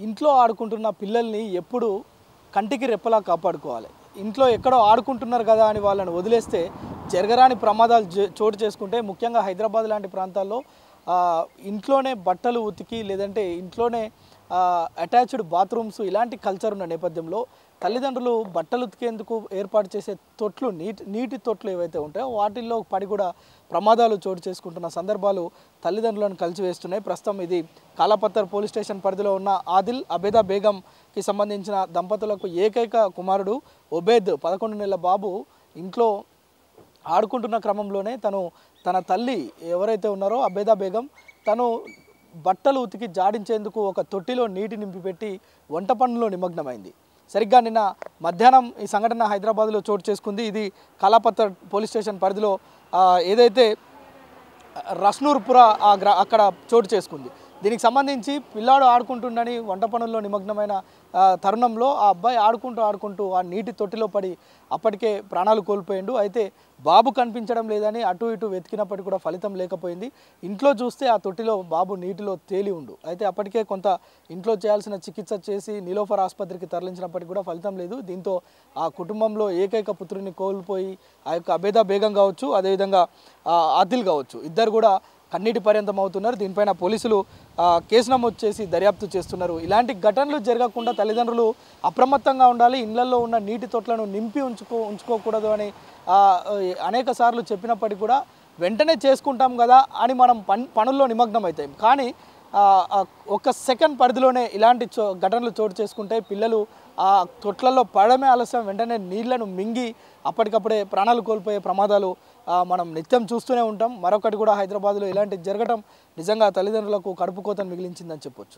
ఇంట్లో ఆడుకుంటున్న పిల్లల్ని ఎప్పుడు కంటికి రెప్పలా కాపాడుకోవాలి. ఇంట్లో ఎక్కడో ఆడుకుంటున్నారు కదా అని వాళ్ళని వదిలేస్తే జరగరాని ప్రమాదాలు చోటు చేసుకుంటే ముఖ్యంగా హైదరాబాద్ లాంటి ప్రాంతాల్లో ఇంట్లోనే బట్టలు ఉతికి లేదంటే ఇంట్లోనే అటాచ్డ్ బాత్రూమ్స్ ఇలాంటి కల్చర్ ఉన్న నేపథ్యంలో తల్లిదండ్రులు బట్టలు ఉతికేందుకు ఏర్పాటు చేసే తొట్లు నీటి తొట్లు ఏవైతే ఉంటాయో వాటిల్లో పడి కూడా ప్రమాదాలు చోటు చేసుకుంటున్న సందర్భాలు తల్లిదండ్రులను కలిసివేస్తున్నాయి. ప్రస్తుతం ఇది కాలాపత్తర్ పోలీస్ స్టేషన్ పరిధిలో ఉన్న ఆదిల్ అబేదా బేగంకి సంబంధించిన దంపతులకు ఏకైక కుమారుడు ఒబేద్ 11 నెలల బాబు ఇంట్లో ఆడుకుంటున్న క్రమంలోనే తన తల్లి ఎవరైతే ఉన్నారో అబేదా బేగం తను బట్టలు ఉతికి జాడించేందుకు ఒక తొట్టిలో నీటి నింపిపెట్టి వంట పనుల్లో నిమగ్నమైంది. సరిగ్గా నిన్న మధ్యాహ్నం ఈ సంఘటన హైదరాబాద్లో చోటు చేసుకుంది. ఇది కాలాపత్తర్ పోలీస్ స్టేషన్ పరిధిలో ఏదైతే రస్నూర్పుర అక్కడ చోటు చేసుకుంది. దీనికి సంబంధించి పిల్లాడు ఆడుకుంటుండని వంట పనుల్లో నిమగ్నమైన తరుణంలో ఆ అబ్బాయి ఆడుకుంటూ ఆ నీటి తొట్టిలో పడి అప్పటికే ప్రాణాలు కోల్పోయిండు. అయితే బాబు కనిపించడం లేదని అటు ఇటు వెతికినప్పటికీ కూడా ఫలితం లేకపోయింది. ఇంట్లో చూస్తే ఆ తొట్టిలో బాబు నీటిలో తేలి ఉండు. అయితే అప్పటికే కొంత ఇంట్లో చేయాల్సిన చికిత్స చేసి నీలోఫర్ ఆసుపత్రికి తరలించినప్పటికీ కూడా ఫలితం లేదు. దీంతో ఆ కుటుంబంలో ఏకైక పుత్రుని కోల్పోయి ఆ యొక్క అబేదా బేగం కావచ్చు, అదేవిధంగా ఆదిల్ కావచ్చు, ఇద్దరు కూడా కన్నీటి పర్యంతం అవుతున్నారు. దీనిపైన పోలీసులు కేసు నమోదు చేసి దర్యాప్తు చేస్తున్నారు. ఇలాంటి ఘటనలు జరగకుండా తల్లిదండ్రులు అప్రమత్తంగా ఉండాలి. ఇళ్లలో ఉన్న నీటి తొట్లను నింపి ఉంచుకోకూడదు అని అనేక సార్లు చెప్పినప్పటికీ కూడా వెంటనే చేసుకుంటాం కదా అని మనం పనుల్లో నిమగ్నం అవుతాం. కానీ ఒక సెకండ్ పరిధిలోనే ఇలాంటి ఘటనలు చోటు చేసుకుంటే పిల్లలు ఆ తొట్లలో పడమే ఆలస్యం వెంటనే నీళ్లను మింగి అప్పటికప్పుడే ప్రాణాలు కోల్పోయే ప్రమాదాలు మనం నిత్యం చూస్తూనే ఉంటాం. మరొకటి కూడా హైదరాబాద్లో ఇలాంటి జరగడం నిజంగా తల్లిదండ్రులకు కడుపు కోతను మిగిలించిందని చెప్పొచ్చు.